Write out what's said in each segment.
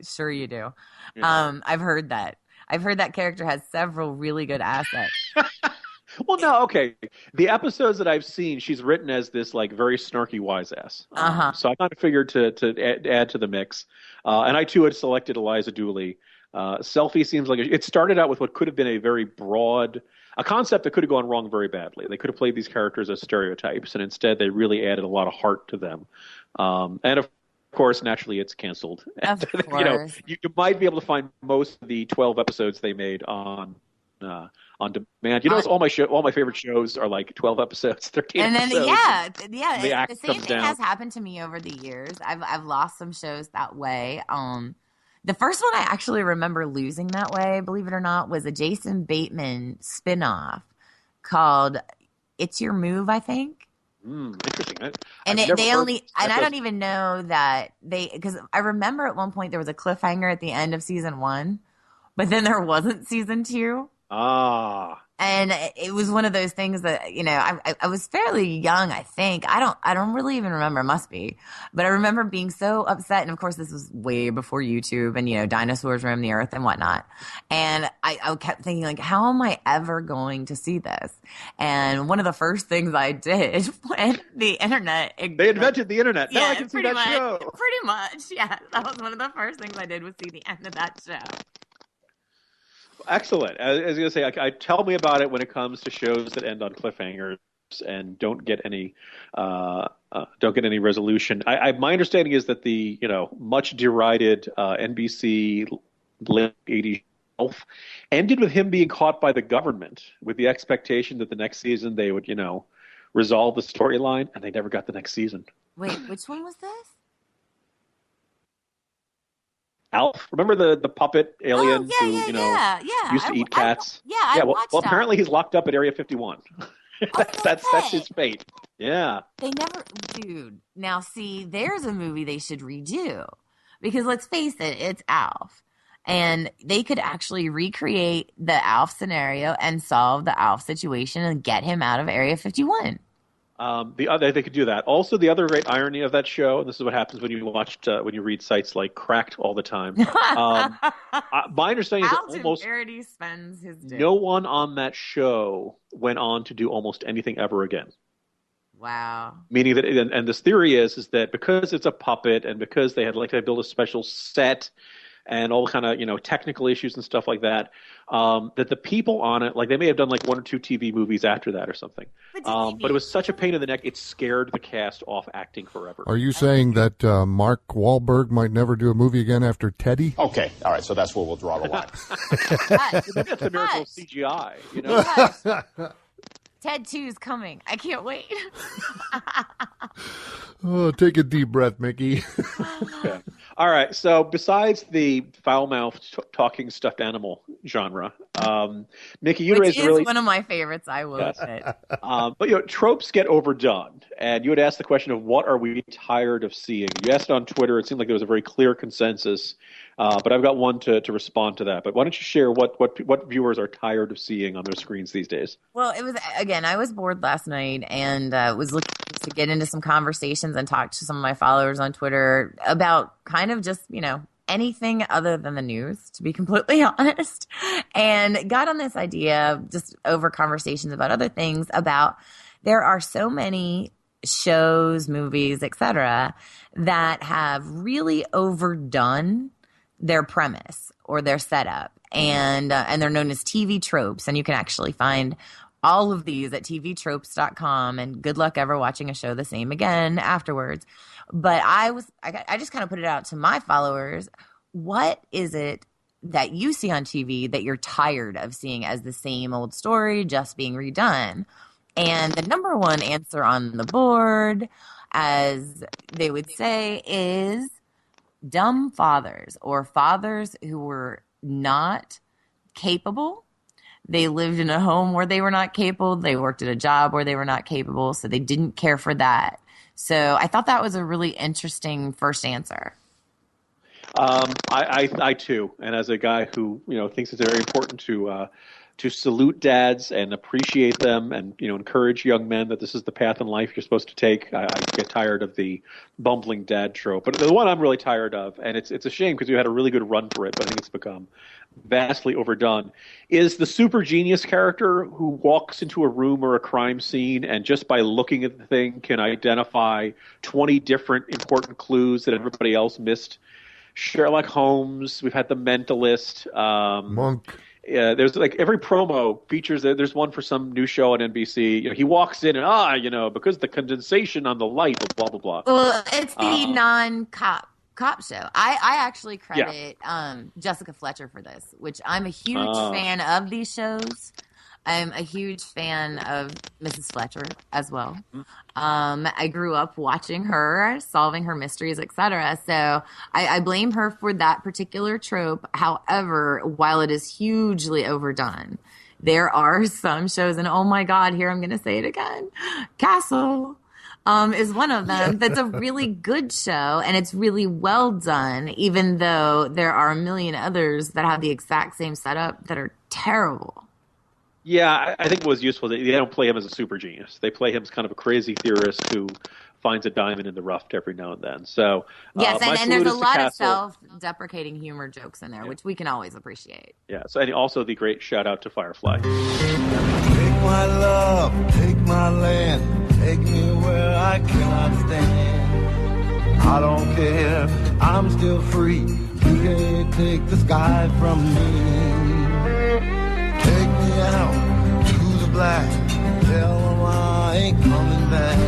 Sure you do. Yeah. I've heard that. I've heard that character has several really good assets. Well, no, okay. The episodes that I've seen, she's written as this like very snarky wise ass. Uh-huh. So I kind of figured to add to the mix, and I too had selected Eliza Dooley. Selfie seems like it started out with what could have been a very broad, a concept that could have gone wrong very badly. They could have played these characters as stereotypes, and instead they really added a lot of heart to them. And of course, naturally, it's canceled. Of course. You might be able to find most of the 12 episodes they made on demand. All my favorite shows are like 12 episodes, 13 and then episodes. yeah, The the same comes thing down. has happened to me over the years. I've lost some shows that way. The first one I actually remember losing that way, believe it or not, was a Jason Bateman spinoff called "It's Your Move," I think. Interesting. And I've never they heard only, and I that. don't even know that because I remember at one point there was a cliffhanger at the end of season 1, but then there wasn't season 2. Ah, And it was one of those things that, I was fairly young, I think. I don't really even remember. It must be. But I remember being so upset. And of course, this was way before YouTube and, dinosaurs roamed the earth and whatnot. And I kept thinking, like, how am I ever going to see this? And one of the first things I did when the internet. they invented the internet. Now I can see that show. Pretty much. Yeah. That was one of the first things I did was see the end of that show. Excellent. I was going to say, tell me about it when it comes to shows that end on cliffhangers and don't get any resolution. My understanding is that the much derided NBC late '80s shelf ended with him being caught by the government with the expectation that the next season they would resolve the storyline, and they never got the next season. Wait, which one was this? Alf, remember the puppet alien yeah, used to eat cats? I watched well, that. apparently he's locked up at Area 51. That's his fate. Yeah. They never, dude. Now, see, there's a movie they should redo because let's face it, it's Alf, and they could actually recreate the Alf scenario and solve the Alf situation and get him out of Area 51. They could do that. Also, the other great irony of that show, and this is what happens when you read sites like Cracked all the time. My understanding is that almost spends his day. No one on that show went on to do almost anything ever again. Wow. Meaning that, and this theory is that because it's a puppet and because they had to build a special set and all kind of technical issues and stuff like that, that the people on it, like they may have done like 1 or 2 TV movies after that or something. But it was such a pain in the neck, it scared the cast off acting forever. Are you saying that Mark Wahlberg might never do a movie again after Teddy? Okay, all right, so that's where we'll draw the line. Maybe that's the miracle of CGI. Ted 2 is coming. I can't wait. Oh, take a deep breath, Mickey. Okay. All right. So besides the foul-mouthed talking stuffed animal genre, Mickey, you raised is one of my favorites. I will admit. But tropes get overdone, and you had asked the question of what are we tired of seeing. You asked it on Twitter. It seemed like there was a very clear consensus, but I've got one to respond to that. But why don't you share what viewers are tired of seeing on their screens these days? Well, it was again. I was bored last night and was looking to get into some conversations and talk to some of my followers on Twitter about kind of just anything other than the news, to be completely honest, and got on this idea just over conversations about other things about there are so many shows, movies, etc., that have really overdone their premise or their setup, and they're known as TV tropes, and you can actually find all of these at tvtropes.com, and good luck ever watching a show the same again afterwards. But I just kind of put it out to my followers. What is it that you see on TV that you're tired of seeing as the same old story just being redone? And the number one answer on the board, as they would say, is dumb fathers, or fathers who were not capable. They lived in a home where they were not capable. They worked at a job where they were not capable, so they didn't care for that. So I thought that was a really interesting first answer. I too, and as a guy who thinks it's very important to to salute dads and appreciate them, and encourage young men that this is the path in life you're supposed to take. I get tired of the bumbling dad trope, but the one I'm really tired of, and it's a shame because we had a really good run for it, but I think it's become vastly overdone, is the super genius character who walks into a room or a crime scene and just by looking at the thing can identify 20 different important clues that everybody else missed. Sherlock Holmes, we've had The Mentalist, Monk. There's like every promo features. There's one for some new show on NBC. He walks in and because the condensation on the light, blah blah blah. Well, it's the non-cop show. I actually credit Jessica Fletcher for this, which I'm a huge fan of these shows. I'm a huge fan of Mrs. Fletcher as well. I grew up watching her, solving her mysteries, etc. So I blame her for that particular trope. However, while it is hugely overdone, there are some shows, and oh my God, here I'm going to say it again. Castle is one of them. That's a really good show, and it's really well done, even though there are a million others that have the exact same setup that are terrible. Yeah, I think it was useful that they don't play him as a super genius. They play him as kind of a crazy theorist who finds a diamond in the rough every now and then. So yes, and there's a lot of self-deprecating humor jokes in there, which we can always appreciate. Yeah, so and also the great shout out to Firefly. Take my love, take my land, take me where I cannot stand. I don't care, I'm still free. You can't take the sky from me. Take me out to the black, tell them I ain't coming back.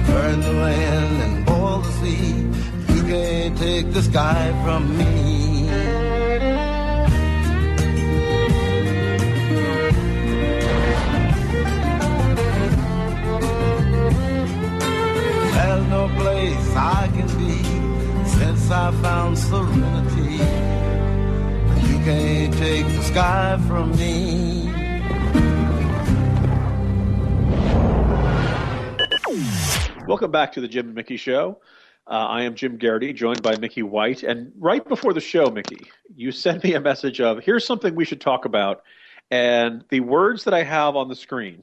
Burn the land and boil the sea, you can't take the sky from me. There's no place I can be since I found serenity. You can't take the sky from me. Welcome back to the Jim and Mickey Show. I am Jim Garrity, joined by Mickey White. And right before the show, Mickey, you sent me a message of, here's something we should talk about. And the words that I have on the screen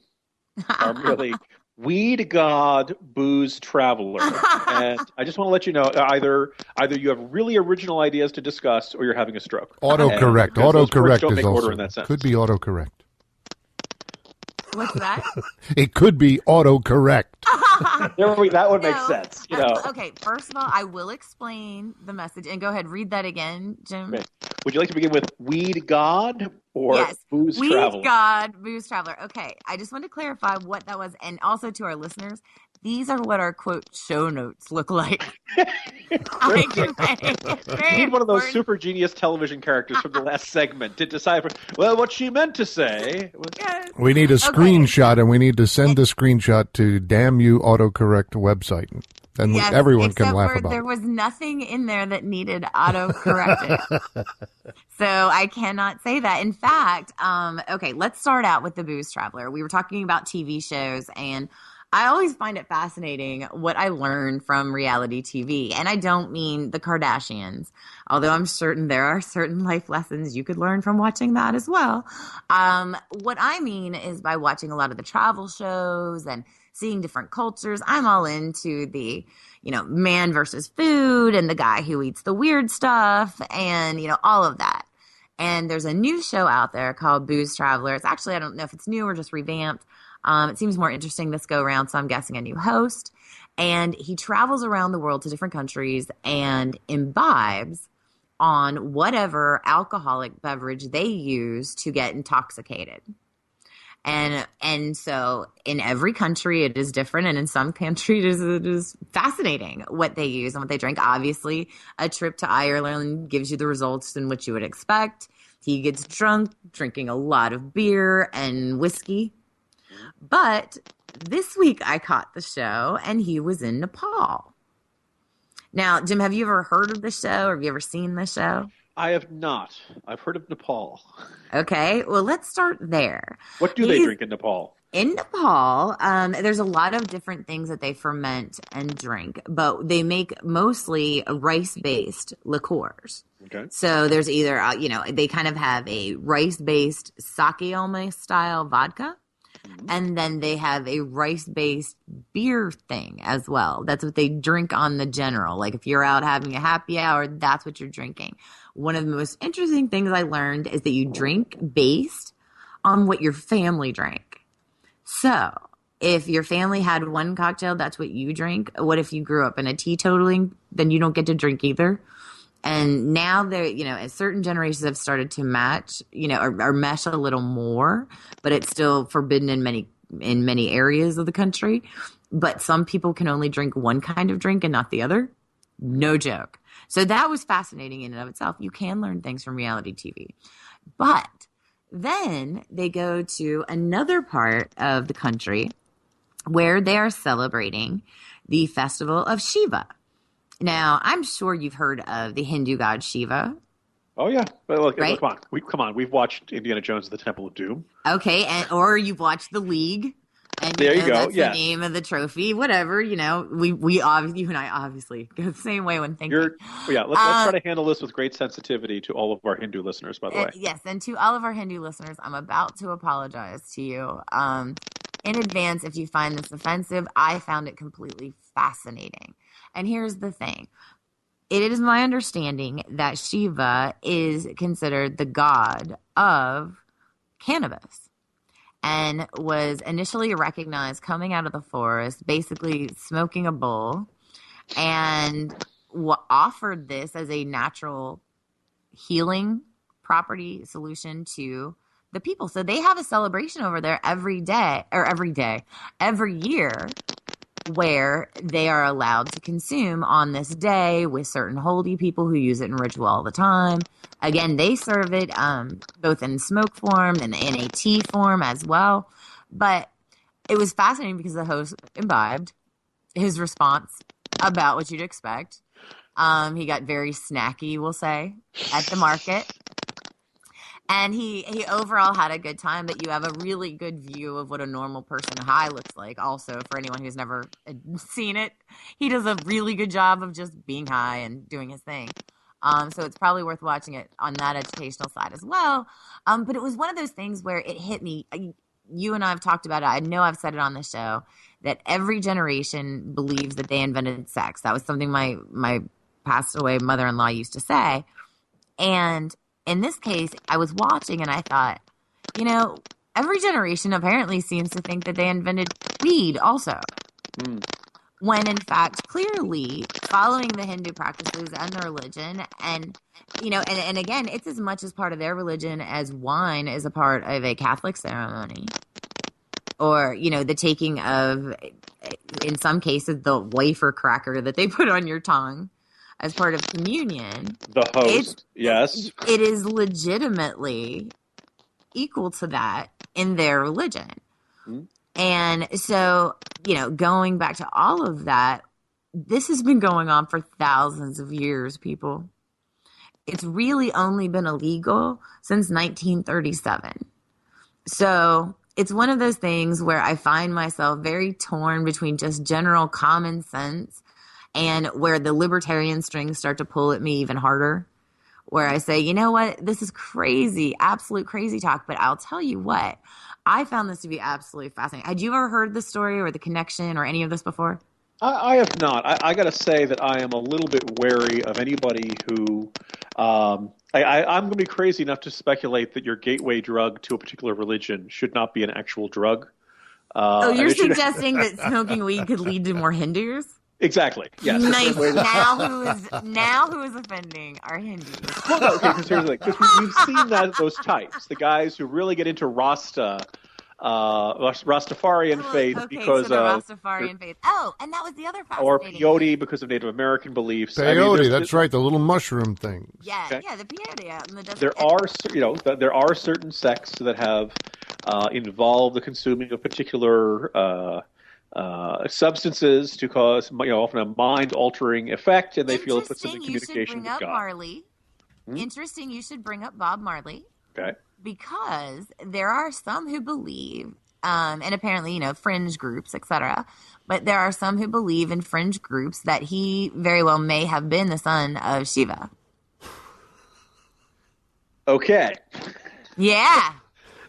are really weed god, booze traveler. And I just want to let you know, either you have really original ideas to discuss or you're having a stroke. Autocorrect. Autocorrect is also, in that could be autocorrect. What's that? It could be autocorrect. That would make sense. Okay, first of all, I will explain the message. And go ahead, read that again, Jim. Okay. Would you like to begin with weed god or booze traveler? Weed god, booze traveler. Okay, I just want to clarify what that was. And also to our listeners, these are what our, quote, show notes look like. You need one of those super genius television characters from the last segment to decipher, what she meant to say. Yes. We need a screenshot, and we need to send the screenshot to Damn You Autocorrect website. Then everyone can laugh about it. There was nothing in there that needed autocorrecting. So I cannot say that. In fact, okay, let's start out with the booze traveler. We were talking about TV shows, and I always find it fascinating what I learn from reality TV. And I don't mean the Kardashians, although I'm certain there are certain life lessons you could learn from watching that as well. What I mean is by watching a lot of the travel shows and seeing different cultures. I'm all into the, man versus food and the guy who eats the weird stuff and, all of that. And there's a new show out there called Booze Traveler. It's actually, I don't know if it's new or just revamped. It seems more interesting this go around, so I'm guessing a new host. And he travels around the world to different countries and imbibes on whatever alcoholic beverage they use to get intoxicated. And so in every country it is different, and in some countries it is fascinating what they use and what they drink. Obviously, a trip to Ireland gives you the results in which you would expect. He gets drunk, drinking a lot of beer and whiskey. But this week I caught the show, and he was in Nepal. Now, Jim, have you ever heard of the show, or have you ever seen the show? I have not. I've heard of Nepal. Okay, well, let's start there. What do they drink in Nepal? In Nepal, there's a lot of different things that they ferment and drink, but they make mostly rice-based liqueurs. Okay. So there's either, they kind of have a rice-based sake almost style vodka, and then they have a rice-based beer thing as well. That's what they drink on the general. Like if you're out having a happy hour, that's what you're drinking. One of the most interesting things I learned is that you drink based on what your family drank. So, if your family had one cocktail, that's what you drink. What if you grew up in a teetotaling? Then you don't get to drink either. And now they're, as certain generations have started to match, or mesh a little more, but it's still forbidden in many areas of the country. But some people can only drink one kind of drink and not the other. No joke. So that was fascinating in and of itself. You can learn things from reality TV. But then they go to another part of the country where they are celebrating the festival of Shiva. Now, I'm sure you've heard of the Hindu god Shiva. Oh yeah, but look, right? Come on. We've watched Indiana Jones and the Temple of Doom. Okay, or you've watched The League. And there you go. That's the name of the trophy. Whatever, we obviously, you and I obviously go the same way when thinking. Let's try to handle this with great sensitivity to all of our Hindu listeners. By the way, yes, and to all of our Hindu listeners, I'm about to apologize to you in advance if you find this offensive. I found it completely fascinating, and here's the thing: it is my understanding that Shiva is considered the god of cannabis. And was initially recognized coming out of the forest, basically smoking a bowl, and offered this as a natural healing property solution to the people. So they have a celebration over there every year, where they are allowed to consume on this day with certain holy people who use it in ritual all the time. Again, they serve it both in smoke form and in a tea form as well. But it was fascinating because the host imbibed his response about what you'd expect. He got very snacky, we'll say, at the market. And he overall had a good time, but you have a really good view of what a normal person high looks like. Also, for anyone who's never seen it, he does a really good job of just being high and doing his thing. So it's probably worth watching it on that educational side as well. But it was one of those things where it hit me. You and I have talked about it. I know I've said it on the show that every generation believes that they invented sex. That was something my passed away mother-in-law used to say. And in this case, I was watching and I thought, every generation apparently seems to think that they invented weed also. When in fact, clearly following the Hindu practices and their religion and, and again, it's as much as part of their religion as wine is a part of a Catholic ceremony. Or, the taking of, in some cases, the wafer cracker that they put on your tongue as part of communion. The host, yes. It is legitimately equal to that in their religion. And so, going back to all of that, this has been going on for thousands of years, people. It's really only been illegal since 1937. So it's one of those things where I find myself very torn between just general common sense and where the libertarian strings start to pull at me even harder, where I say, you know what, this is crazy, absolute crazy talk, but I'll tell you what, I found this to be absolutely fascinating. Had you ever heard the story or the connection or any of this before? I have not. I got to say that I am a little bit wary of anybody who I'm going to be crazy enough to speculate that your gateway drug to a particular religion should not be an actual drug. You're suggesting that smoking weed could lead to more Hindus? Exactly. Yes. Nice. Now who is offending our Hindus? Well, no, okay, because here's the thing. Because we've seen those types, the guys who really get into Rastafarian faith because the Rastafarian faith. Oh, and that was the other fascinating. Or peyote because of Native American beliefs. Peyote, that's right, the little mushroom things. Yeah, yeah, the peyote out in the desert. There are certain sects that have involved the consuming of particular substances to cause, often a mind-altering effect, and they feel it puts them in communication with God. Marley. Interesting. You should bring up Bob Marley. Okay. Because there are some who believe, and apparently, fringe groups, etc. But there are some who believe in fringe groups that he very well may have been the son of Shiva. Okay. Yeah.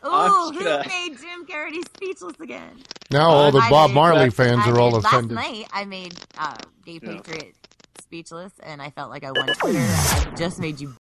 Ooh, who gonna- made Jim Carrey speechless again? Now all the I Bob did. Marley fans are all Last offended. night, I made Gay Patriot speechless, and I felt like I won Twitter. I just made you